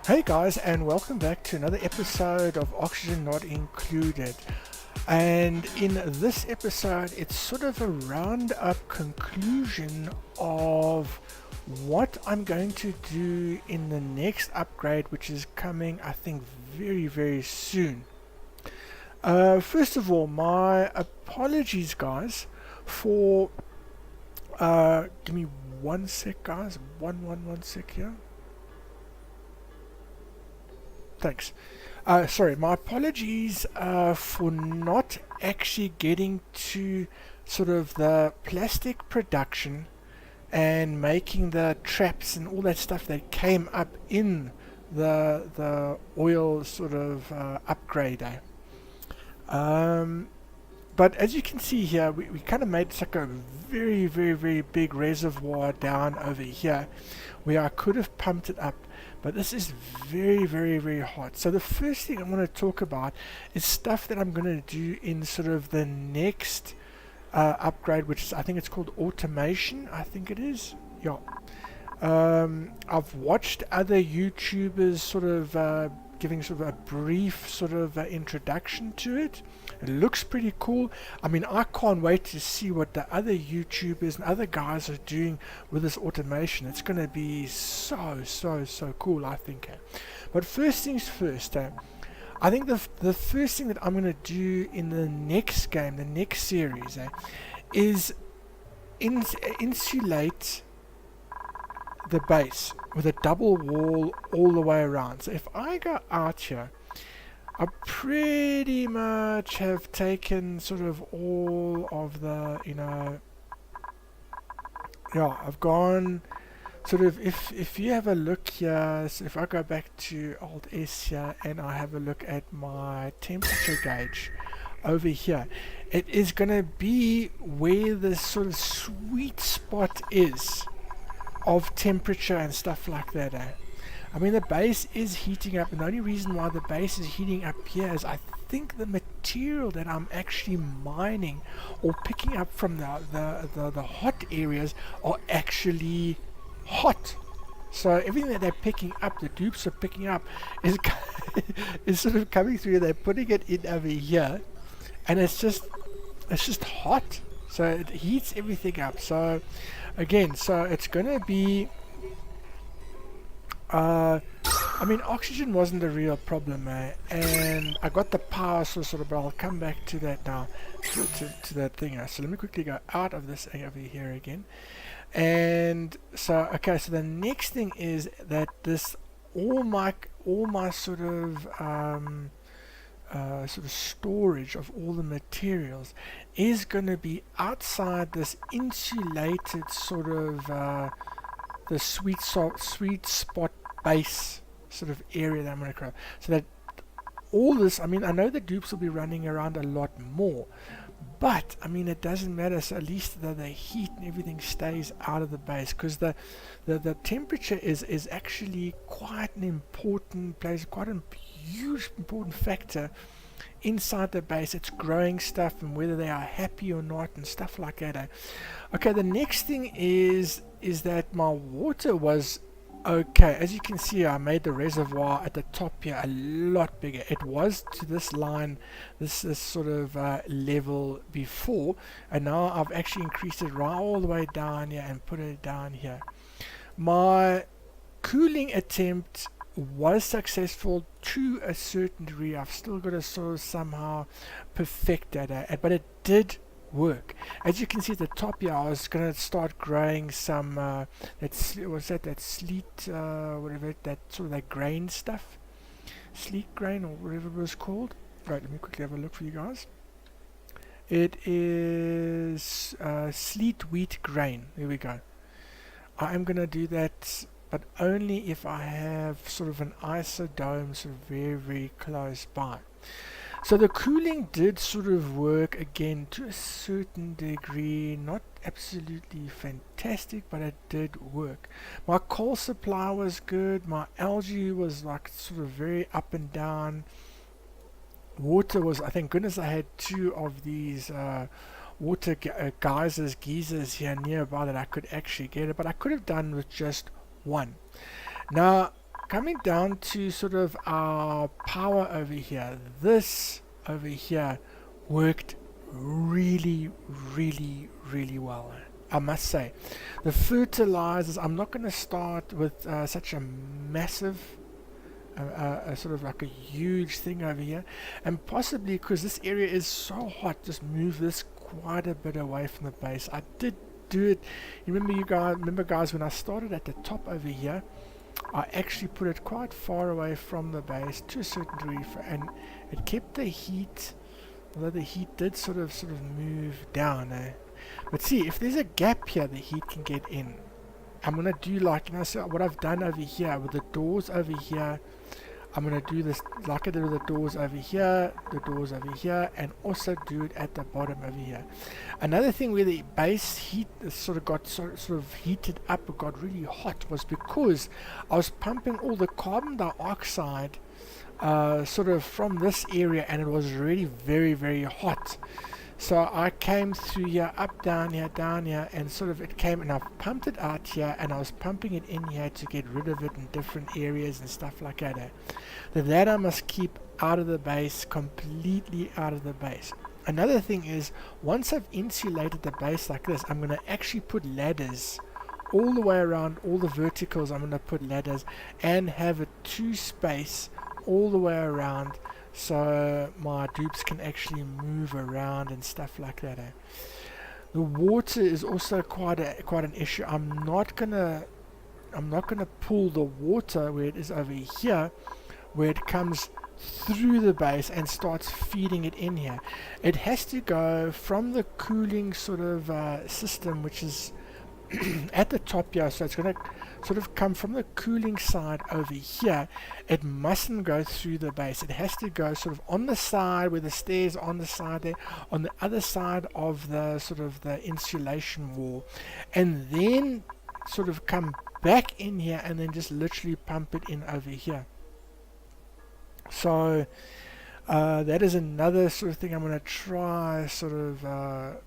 Hey guys, and welcome back to another episode of Oxygen Not Included. And in this episode, it's sort of a roundup conclusion of what I'm going to do in the next upgrade, which is coming, I think, very, very soon. First of all, my apologies, guys, for. Give me one sec, guys. One sec here. Thanks. Sorry, my apologies for not actually getting to sort of the plastic production and making the traps and all that stuff that came up in the oil sort of upgrade. But as you can see here, we kind of made like a very, very, very big reservoir down over here where I could have pumped it up. But this is very, very, very hot. So the first thing I want to talk about is stuff that I'm going to do in sort of the next upgrade, which is, I think it's called automation. I think it is. Yeah. I've watched other YouTubers sort of giving sort of a brief sort of introduction to it. It looks pretty cool. I mean, I can't wait to see what the other YouTubers and other guys are doing with this automation. It's going to be so cool, I think. But first things first, I think the first thing that I'm going to do in the next game, the next series, is insulate the base with a double wall all the way around. So if I go out here, I pretty much have taken sort of all of the, I've gone sort of, if you have a look here, so if I go back to Alt S here and I have a look at my temperature gauge over here, it is going to be where the sort of sweet spot is of temperature and stuff like that. I mean, the base is heating up, and the only reason why the base is heating up here is I think the material that I'm actually mining or picking up from the hot areas are actually hot. So everything that they're picking up, the dupes are picking up, is is sort of coming through. They're putting it in over here, and it's just hot. So it heats everything up. So again, so it's gonna be. I mean, oxygen wasn't a real problem, and I got the power source, but I'll come back to that now, to that thing. So let me quickly go out of this over here again. And so, okay, so the next thing is that this all my sort of storage of all the materials is going to be outside this insulated sort of the sweet spot base sort of area that I'm going to grow. So that all this, I mean, I know the dupes will be running around a lot more, but I mean, it doesn't matter. So at least the heat and everything stays out of the base, because the temperature is actually quite an important, plays quite a huge important factor inside the base. It's growing stuff and whether they are happy or not and stuff like that. Okay, the next thing is that my water was okay. As you can see, I made the reservoir at the top here a lot bigger. It was to this line, this sort of level before, and now I've actually increased it right all the way down here and put it down here. My cooling attempt was successful to a certain degree. I've still got to sort of somehow perfect that, but it did work. As you can see at the top here, I was going to start growing some that sleet, whatever, that sort of that grain stuff, sleet grain or whatever it was called. Right, let me quickly have a look for you guys. It is sleet wheat grain. There we go. I am going to do that, but only if I have sort of an isodome sort of very, very close by. So the cooling did sort of work again to a certain degree, not absolutely fantastic, but it did work. My coal supply was good, my algae was like sort of very up and down. Water was, I thank goodness I had two of these water geysers here nearby that I could actually get it, but I could have done with just one. Now, coming down to sort of our power over here, this over here worked really, really, really well, I must say. The fertilizers, I'm not going to start with such a massive a sort of like a huge thing over here, and possibly because this area is so hot, just move this quite a bit away from the base. I did do it. Remember guys, when I started at the top over here, I actually put it quite far away from the base to a certain degree, and it kept the heat, although the heat did sort of move down. But see, if there's a gap here, the heat can get in. I'm gonna do like, so what I've done over here with the doors over here, I'm going to do this like I did with the doors over here, and also do it at the bottom over here. Another thing where the base heat sort of got sort of heated up, it got really hot, was because I was pumping all the carbon dioxide sort of from this area, and it was really very, very hot. So I came through here, up, down here, and sort of it came, and I've pumped it out here, and I was pumping it in here to get rid of it in different areas and stuff like that. That I must keep out of the base, completely out of the base. Another thing is, once I've insulated the base like this, I'm going to actually put ladders all the way around, all the verticals. I'm going to put ladders and have a 2 space all the way around, so my dupes can actually move around and stuff like that. The water is also quite an issue. I'm not gonna pull the water where it is over here, where it comes through the base and starts feeding it in here. It has to go from the cooling sort of system, which is at the top here, so it's going to sort of come from the cooling side over here. It mustn't go through the base. It has to go sort of on the side, where the stairs are on the side there, on the other side of the sort of the insulation wall, and then sort of come back in here and then just literally pump it in over here. So that is another sort of thing I'm going to try sort of I'm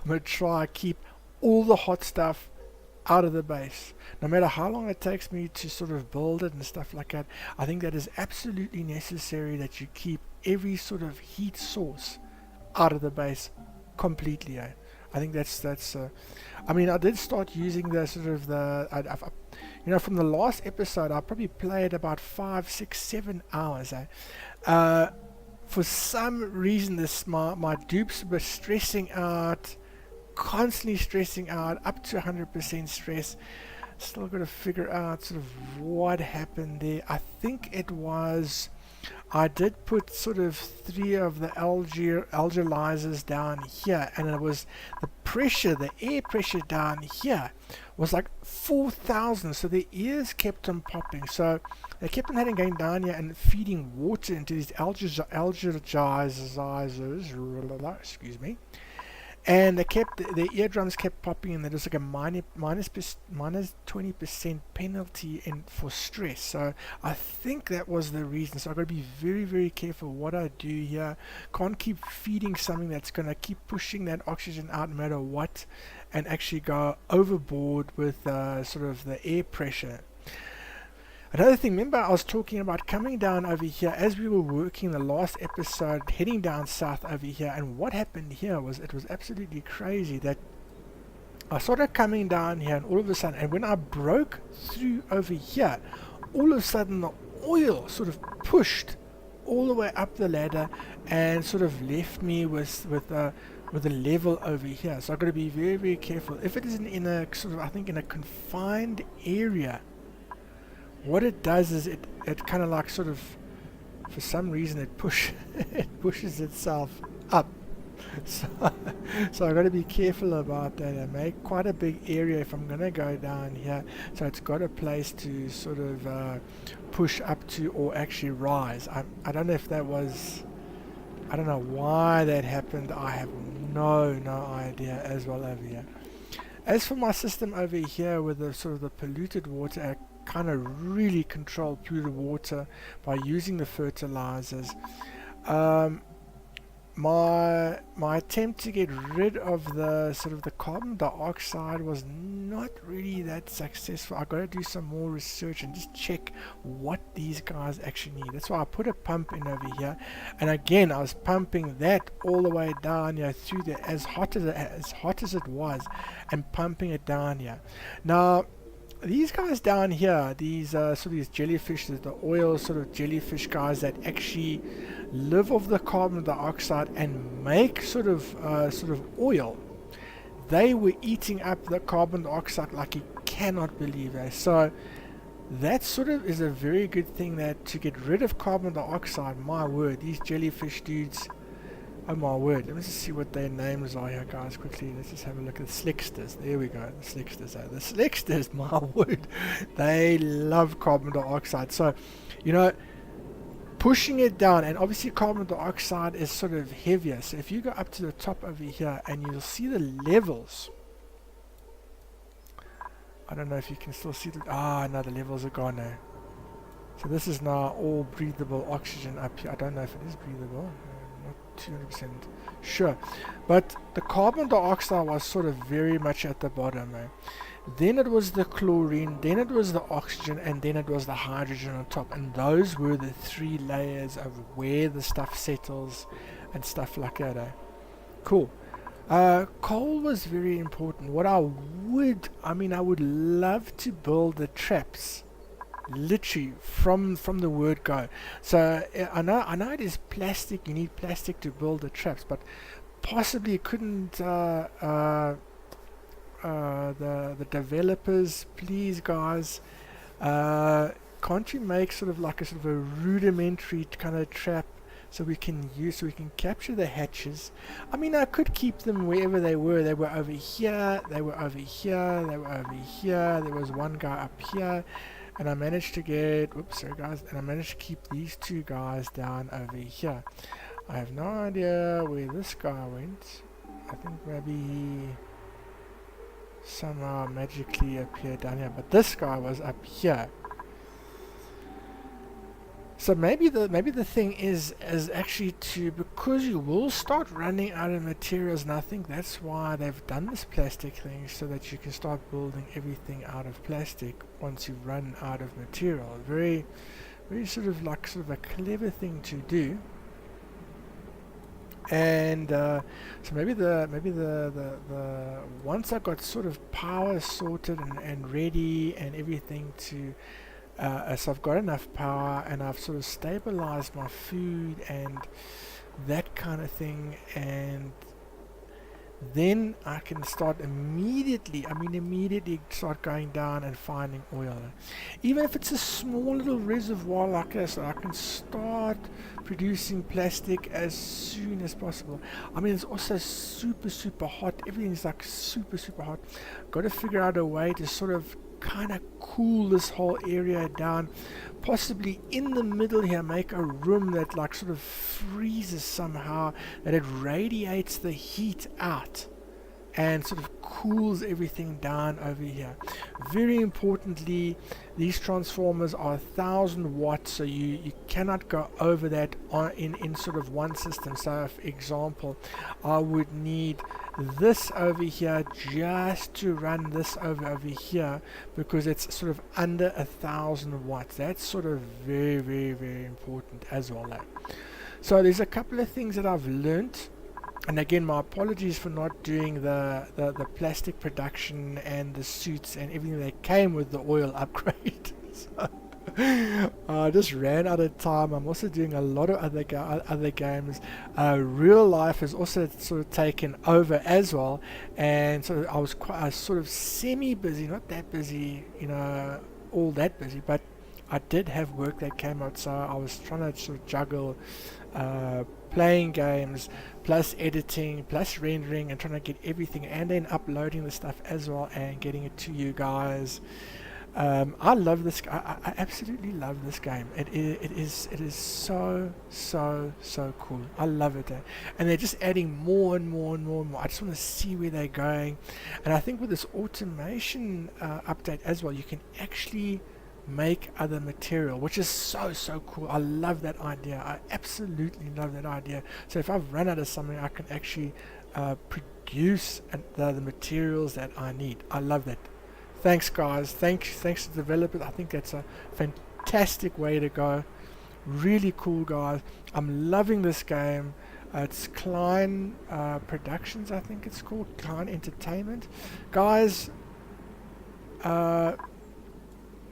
going to try keep all the hot stuff out of the base, no matter how long it takes me to sort of build it and stuff like that. I think that is absolutely necessary, that you keep every sort of heat source out of the base completely. I think that's I mean, I did start using the sort of from the last episode, I probably played about 5, 6, 7 hours. For some reason, my dupes were stressing out, constantly stressing out, up to 100% stress. Still got to figure out sort of what happened there. I think it was, I did put sort of 3 of the algalyzers down here, and it was the pressure, the air pressure down here was like 4,000, so the ears kept on popping. So they kept on going down here and feeding water into these algalyzers, excuse me. And the eardrums kept popping, and there was like a minus 20% penalty for stress. So I think that was the reason. So I've got to be very, very careful what I do here. Can't keep feeding something that's going to keep pushing that oxygen out no matter what, and actually go overboard with sort of the air pressure. Another thing, remember I was talking about coming down over here as we were working the last episode, heading down south over here, and what happened here was, it was absolutely crazy that I started coming down here, and all of a sudden, and when I broke through over here, all of a sudden the oil sort of pushed all the way up the ladder and sort of left me with a level over here. So I've got to be very, very careful. If it isn't in a sort of, I think in a confined area, what it does is it kind of like sort of, for some reason it pushes itself up. So I've got to be careful about that. I make quite a big area if I'm going to go down here, so it's got a place to sort of push up to, or actually rise. I don't know if that was, I don't know why that happened. I have no idea as well over here. As for my system over here with the sort of the polluted water, I kind of really control polluted water by using the fertilizers. my attempt to get rid of the sort of the carbon dioxide was not really that successful. I got to do some more research and just check what these guys actually need. That's why I put a pump in over here, and again I was pumping that all the way down here through there as hot as it was, and pumping it down here. Now these guys down here, these sort of these jellyfish, the oil sort of jellyfish guys that actually live off the carbon dioxide and make sort of oil. They were eating up the carbon dioxide like you cannot believe it. So that sort of is a very good thing, that to get rid of carbon dioxide, my word, these jellyfish dudes, oh my word. Let me just see what their names are here, guys, quickly. Let's just have a look at the slicksters. There we go, the slicksters. The slicksters, my word, they love carbon dioxide. So, you know, pushing it down, and obviously carbon dioxide is sort of heavier. So if you go up to the top over here, and you'll see the levels. I don't know if you can still see the... no, the levels are gone now. So this is now all breathable oxygen up here. I don't know if it is breathable. Not 200% sure. But the carbon dioxide was sort of very much at the bottom. Then it was the chlorine, then it was the oxygen, and then it was the hydrogen on top. And those were the three layers of where the stuff settles and stuff like that. Cool. Coal was very important. What I would love to build the traps literally from the word go. So I know it is plastic, you need plastic to build the traps, but possibly couldn't the developers, please guys, can't you make sort of like a rudimentary kind of trap so we can capture the hatches? I mean, I could keep them wherever they were. They were over here, they were over here, they were over here, there was one guy up here, and I managed to get, whoops, sorry guys, and I managed to keep these two guys down over here. I have no idea where this guy went. I think maybe he somehow magically appeared down here, but this guy was up here. So maybe the thing is actually because you will start running out of materials, and I think that's why they've done this plastic thing, so that you can start building everything out of plastic once you run out of material. Very, very sort of a clever thing to do. And so maybe the once I got sort of power sorted and ready and everything to so I've got enough power, and I've sort of stabilized my food and that kind of thing, and then I can start immediately start going down and finding oil. Even if it's a small little reservoir like this, I can start producing plastic as soon as possible. I mean, it's also super hot. Everything's like super hot. Got to figure out a way to sort of kind of cool this whole area down, possibly in the middle here make a room that like sort of freezes somehow, that it radiates the heat out and sort of cools everything down over here. Very importantly, these transformers are 1000 watts, so you cannot go over that in sort of one system. So for example, I would need this over here just to run this over here, because it's sort of under 1000 watts. That's sort of very important as well. So there's a couple of things that I've learnt. And again, my apologies for not doing the plastic production and the suits and everything that came with the oil upgrade. So, I just ran out of time. I'm also doing a lot of other games. Real life has also sort of taken over as well, and so I was sort of semi-busy, not that busy, all that busy, but I did have work that came out, so I was trying to sort of juggle playing games plus editing plus rendering and trying to get everything, and then uploading the stuff as well and getting it to you guys. I love this. I absolutely love this game. It is so cool. I love it, and they're just adding more and more. I just want to see where they're going, and I think with this automation update as well, you can actually make other material, which is so cool. I love that idea. I absolutely love that idea. So if I've run out of something, I can actually produce the materials that I need. I love that. Thanks, guys. Thanks to developers. I think that's a fantastic way to go. Really cool, guys. I'm loving this game. It's Klein Productions, I think it's called. Klein Entertainment. Guys,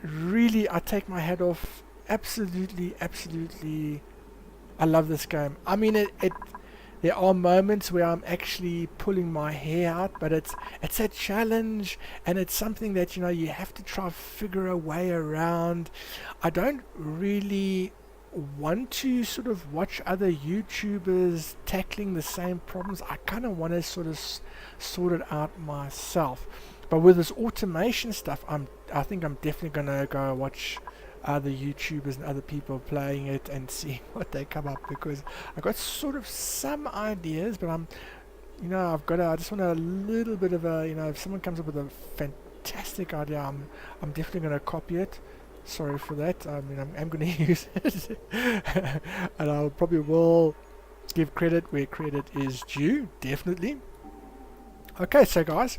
really, I take my hat off. Absolutely, I love this game. I mean, there are moments where I'm actually pulling my hair out, but it's a challenge, and it's something that, you know, you have to try figure a way around. I don't really want to sort of watch other YouTubers tackling the same problems. I kind of want to sort of sort it out myself. But with this automation stuff, I think I'm definitely gonna go watch other YouTubers and other people playing it and see what they come up, because I got sort of some ideas, but you know, I just want a little bit of a, you know, if someone comes up with a fantastic idea, I'm definitely gonna copy it. Sorry for that. I mean, I'm going to use it, and I probably will give credit where credit is due. Definitely. Okay, so guys,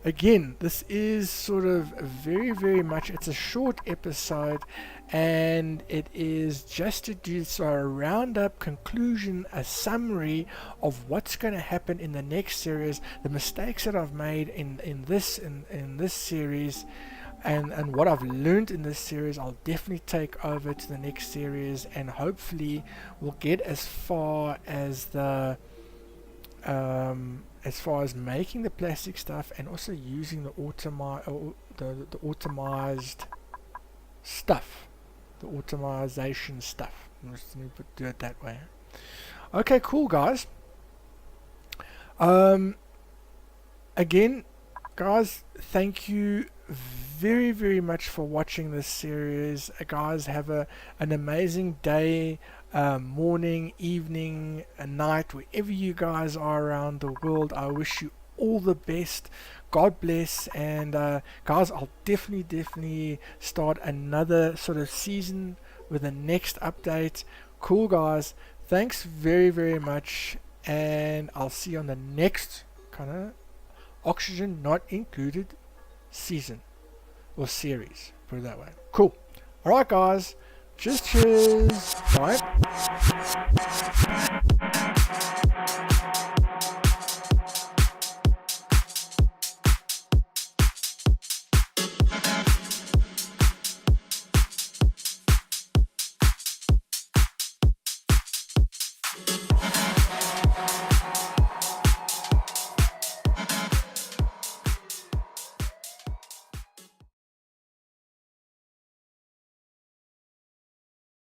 again, this is sort of very much. It's a short episode, and it is just to do a roundup, conclusion, a summary of what's going to happen in the next series, the mistakes that I've made in this series. And what I've learned in this series, I'll definitely take over to the next series, and hopefully we'll get as far as the as far as making the plastic stuff, and also using the automized stuff, the automation stuff. Let me do it that way. Okay, cool, guys. Again, guys, thank you very much for watching this series. Guys, have an amazing day, morning, evening, night, wherever you guys are around the world. I wish you all the best. God bless. And guys, I'll definitely start another sort of season with the next update. Cool, guys. Thanks very much, and I'll see you on the next kind of oxygen not included season or series, put it that way. Cool. Alright, guys, cheers. Bye.